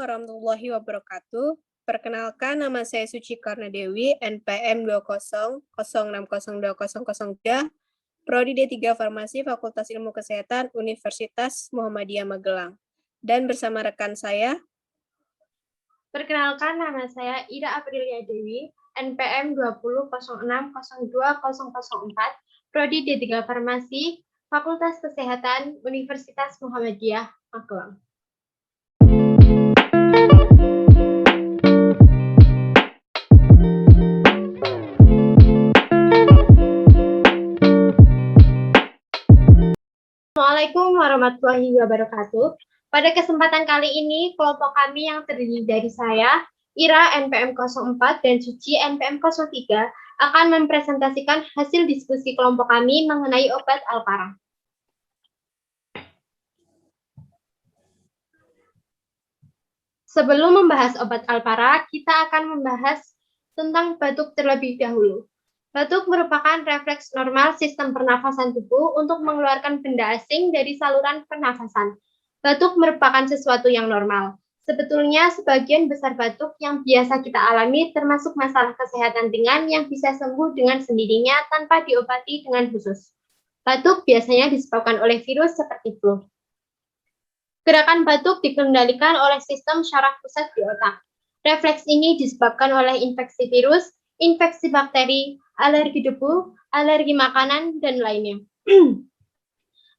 warahmatullahi wabarakatuh. Perkenalkan, nama saya Suci Karna Dewi, NPM 2006020003, Prodi D3 Farmasi, Fakultas Ilmu Kesehatan, Universitas Muhammadiyah Magelang. Dan bersama rekan saya, perkenalkan, nama saya Ira Aprilia Dewi, NPM 2006020004, Prodi D3 Farmasi, Fakultas Kesehatan, Universitas Muhammadiyah Magelang. Assalamualaikum warahmatullahi wabarakatuh. Pada kesempatan kali ini, kelompok kami yang terdiri dari saya, Ira NPM 04 dan Suci NPM 03 akan mempresentasikan hasil diskusi kelompok kami mengenai obat Alpara. Sebelum membahas obat Alpara, kita akan membahas tentang batuk terlebih dahulu. Batuk merupakan refleks normal sistem pernafasan tubuh untuk mengeluarkan benda asing dari saluran pernafasan. Batuk merupakan sesuatu yang normal. Sebetulnya sebagian besar batuk yang biasa kita alami termasuk masalah kesehatan ringan yang bisa sembuh dengan sendirinya tanpa diobati dengan khusus. Batuk biasanya disebabkan oleh virus seperti flu. Gerakan batuk dikendalikan oleh sistem syaraf pusat di otak. Refleks ini disebabkan oleh infeksi virus, infeksi bakteri, alergi debu, alergi makanan, dan lainnya.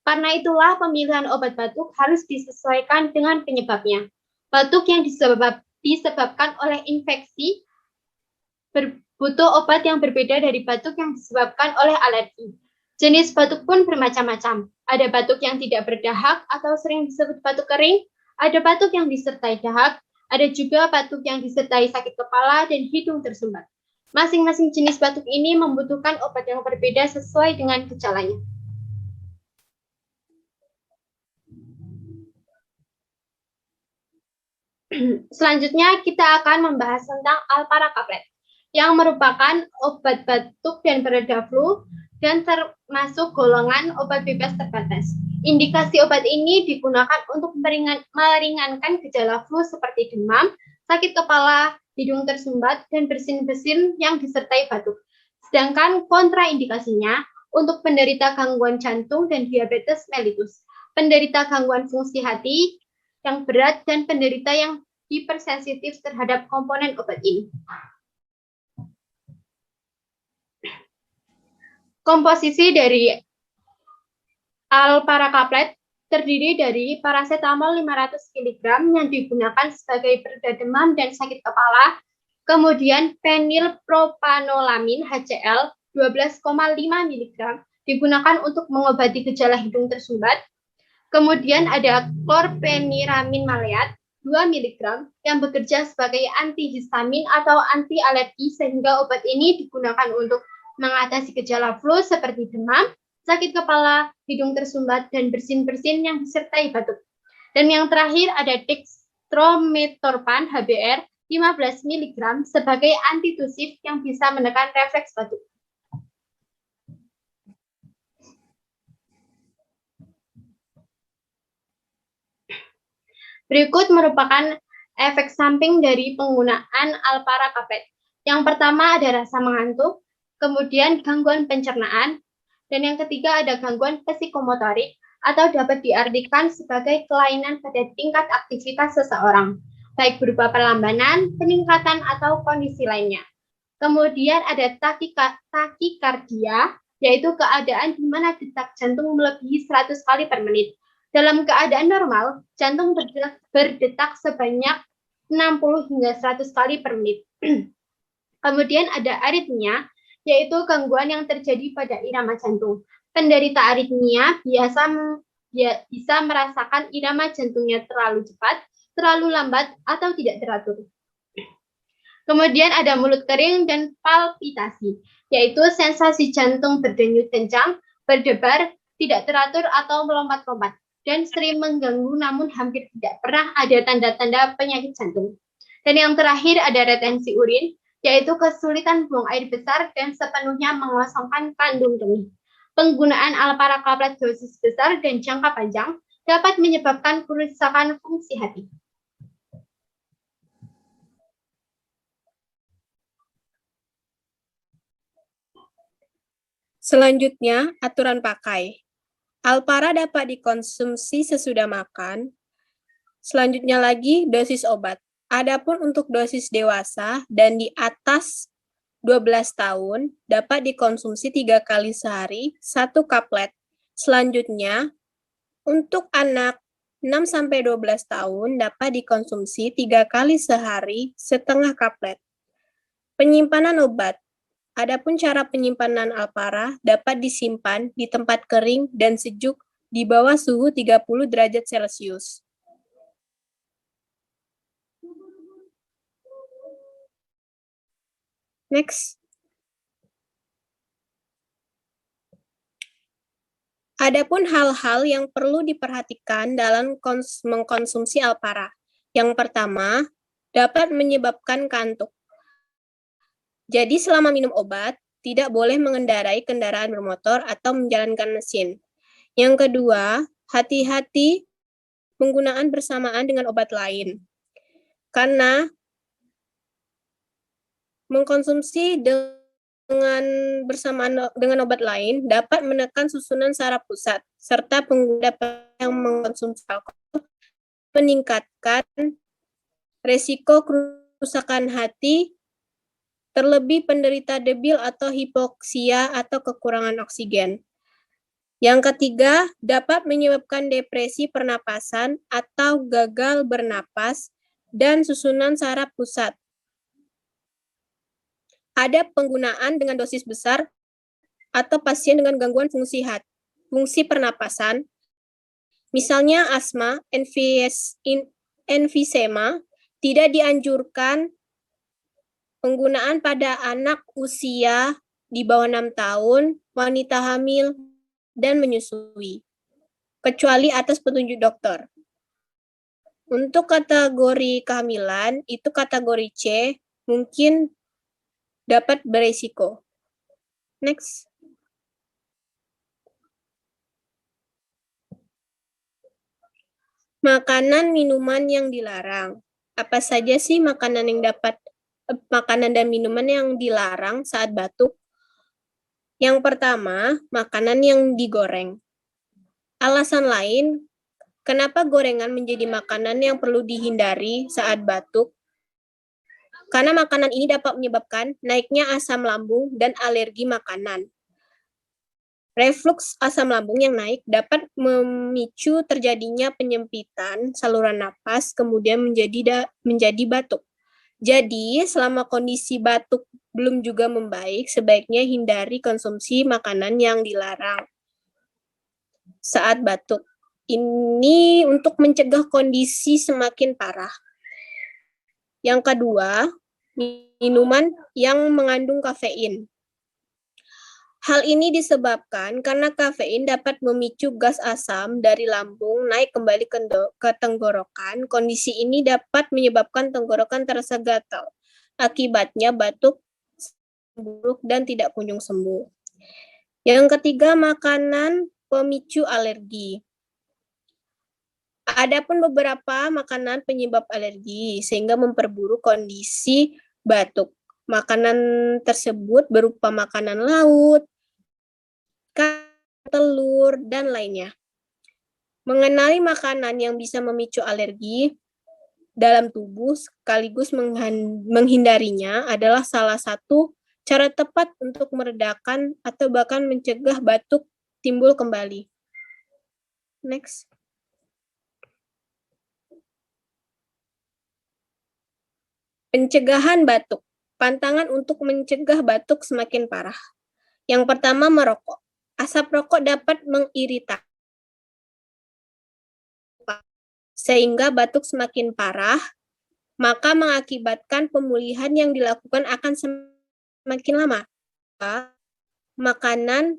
Karena itulah pemilihan obat batuk harus disesuaikan dengan penyebabnya. Batuk yang disebabkan oleh infeksi butuh obat yang berbeda dari batuk yang disebabkan oleh alergi. Jenis batuk pun bermacam-macam. Ada batuk yang tidak berdahak atau sering disebut batuk kering, ada batuk yang disertai dahak, ada juga batuk yang disertai sakit kepala dan hidung tersumbat. Masing-masing jenis batuk ini membutuhkan obat yang berbeda sesuai dengan gejalanya. Selanjutnya kita akan membahas tentang Alpara Kaplet, yang merupakan obat batuk dan pereda flu dan termasuk golongan obat bebas terbatas. Indikasi obat ini digunakan untuk meringankan gejala flu seperti demam, sakit kepala, hidung tersumbat, dan bersin-bersin yang disertai batuk. Sedangkan kontraindikasinya untuk penderita gangguan jantung dan diabetes mellitus, penderita gangguan fungsi hati yang berat, dan penderita yang hipersensitif terhadap komponen obat ini. Komposisi dari Alpara Kaplet terdiri dari paracetamol 500 mg yang digunakan sebagai pereda demam dan sakit kepala, kemudian fenilpropanolamin HCl 12,5 mg digunakan untuk mengobati gejala hidung tersumbat, kemudian ada chlorpheniramine maleat 2 mg yang bekerja sebagai antihistamin atau anti alergi sehingga obat ini digunakan untuk mengatasi gejala flu seperti demam, sakit kepala, hidung tersumbat, dan bersin-bersin yang disertai batuk. Dan yang terakhir ada dextrometorphan HBr 15 mg sebagai antitusif yang bisa menekan refleks batuk. Berikut merupakan efek samping dari penggunaan Alpara Kaplet. Yang pertama ada rasa mengantuk, kemudian gangguan pencernaan, dan yang ketiga ada gangguan psikomotorik atau dapat diartikan sebagai kelainan pada tingkat aktivitas seseorang, baik berupa perlambanan, peningkatan, atau kondisi lainnya. Kemudian ada takikardia, yaitu keadaan di mana detak jantung melebihi 100 kali per menit. Dalam keadaan normal, jantung berdetak sebanyak 60 hingga 100 kali per menit. Kemudian ada aritmia, yaitu gangguan yang terjadi pada irama jantung. Penderita aritmia bisa merasakan irama jantungnya terlalu cepat, terlalu lambat, atau tidak teratur. Kemudian ada mulut kering dan palpitasi, yaitu sensasi jantung berdenyut kencang, berdebar, tidak teratur, atau melompat-lompat, dan sering mengganggu namun hampir tidak pernah ada tanda-tanda penyakit jantung. Dan yang terakhir ada retensi urin, yaitu kesulitan buang air besar dan sepenuhnya mengosongkan kandung kemih. Penggunaan Alpara Kaplet dosis besar dan jangka panjang dapat menyebabkan kerusakan fungsi hati. Selanjutnya, aturan pakai. Alpara dapat dikonsumsi sesudah makan. Selanjutnya lagi, dosis obat. Adapun untuk dosis dewasa dan di atas 12 tahun dapat dikonsumsi 3 kali sehari, 1 kaplet. Selanjutnya, untuk anak 6-12 tahun dapat dikonsumsi 3 kali sehari, setengah kaplet. Penyimpanan obat. Adapun cara penyimpanan Alpara dapat disimpan di tempat kering dan sejuk di bawah suhu 30 derajat Celcius. Next. Adapun hal-hal yang perlu diperhatikan dalam mengkonsumsi Alpara. Yang pertama, dapat menyebabkan kantuk. Jadi selama minum obat, tidak boleh mengendarai kendaraan bermotor atau menjalankan mesin. Yang kedua, hati-hati penggunaan bersamaan dengan obat lain. Karena mengkonsumsi bersamaan dengan obat lain dapat menekan susunan saraf pusat, serta pengguna yang mengkonsumsi alkohol meningkatkan resiko kerusakan hati, terlebih penderita debil atau hipoksia atau kekurangan oksigen. Yang ketiga, dapat menyebabkan depresi pernapasan atau gagal bernapas dan susunan saraf pusat. Ada penggunaan dengan dosis besar atau pasien dengan gangguan fungsi pernapasan, misalnya asma, emfisema, tidak dianjurkan penggunaan pada anak usia di bawah 6 tahun, wanita hamil, dan menyusui, kecuali atas petunjuk dokter. Untuk kategori kehamilan, itu kategori C, mungkin dapat beresiko. Next. Makanan, minuman yang dilarang. Apa saja sih makanan dan minuman yang dilarang saat batuk? Yang pertama, makanan yang digoreng. Alasan lain, kenapa gorengan menjadi makanan yang perlu dihindari saat batuk? Karena makanan ini dapat menyebabkan naiknya asam lambung dan alergi makanan. Refluks asam lambung yang naik dapat memicu terjadinya penyempitan saluran napas, kemudian menjadi batuk. Jadi, selama kondisi batuk belum juga membaik, sebaiknya hindari konsumsi makanan yang dilarang saat batuk. Ini untuk mencegah kondisi semakin parah. Yang kedua, minuman yang mengandung kafein. Hal ini disebabkan karena kafein dapat memicu gas asam dari lambung naik kembali ke tenggorokan. Kondisi ini dapat menyebabkan tenggorokan terasa gatal. Akibatnya batuk buruk dan tidak kunjung sembuh. Yang ketiga, makanan pemicu alergi. Adapun beberapa makanan penyebab alergi sehingga memperburuk kondisi batuk. Makanan tersebut berupa makanan laut, telur, dan lainnya. Mengenali makanan yang bisa memicu alergi dalam tubuh sekaligus menghindarinya adalah salah satu cara tepat untuk meredakan atau bahkan mencegah batuk timbul kembali. Next. Pencegahan batuk. Pantangan untuk mencegah batuk semakin parah. Yang pertama, merokok. Asap rokok dapat mengiritasi sehingga batuk semakin parah, maka mengakibatkan pemulihan yang dilakukan akan semakin lama. Makanan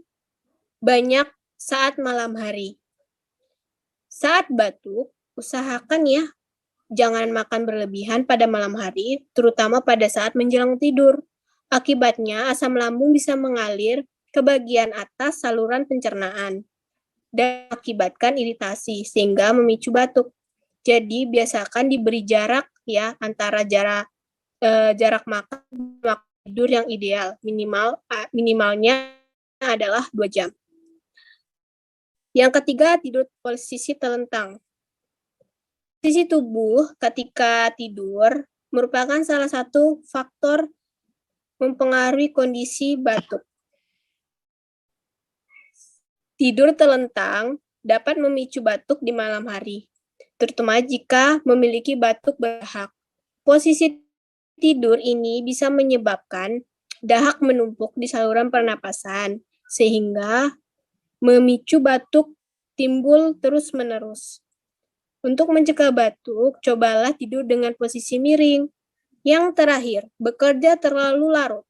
banyak saat malam hari. Saat batuk, usahakan ya, jangan makan berlebihan pada malam hari, terutama pada saat menjelang tidur. Akibatnya, asam lambung bisa mengalir ke bagian atas saluran pencernaan dan mengakibatkan iritasi sehingga memicu batuk. Jadi biasakan diberi jarak ya antara jarak makan dan tidur yang ideal, minimalnya adalah 2 jam. Yang ketiga, tidur posisi telentang. Posisi tubuh ketika tidur merupakan salah satu faktor mempengaruhi kondisi batuk. Tidur telentang dapat memicu batuk di malam hari, terutama jika memiliki batuk berdahak. Posisi tidur ini bisa menyebabkan dahak menumpuk di saluran pernapasan, sehingga memicu batuk timbul terus-menerus. Untuk mencegah batuk, cobalah tidur dengan posisi miring. Yang terakhir, bekerja terlalu larut.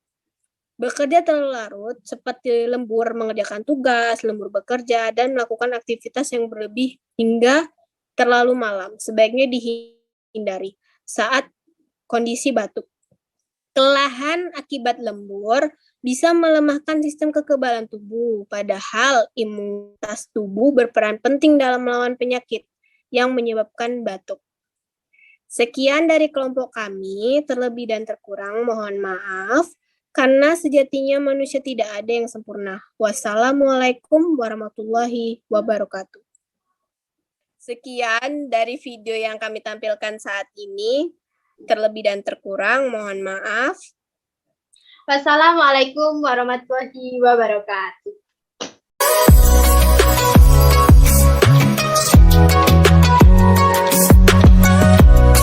Bekerja terlalu larut seperti lembur mengerjakan tugas, lembur bekerja, dan melakukan aktivitas yang berlebih hingga terlalu malam. Sebaiknya dihindari saat kondisi batuk. Kelelahan akibat lembur bisa melemahkan sistem kekebalan tubuh, padahal imunitas tubuh berperan penting dalam melawan penyakit yang menyebabkan batuk. Sekian dari kelompok kami, terlebih dan terkurang mohon maaf, karena sejatinya manusia tidak ada yang sempurna. Wassalamualaikum warahmatullahi wabarakatuh. Sekian dari video yang kami tampilkan saat ini, terlebih dan terkurang mohon maaf. Wassalamualaikum warahmatullahi wabarakatuh.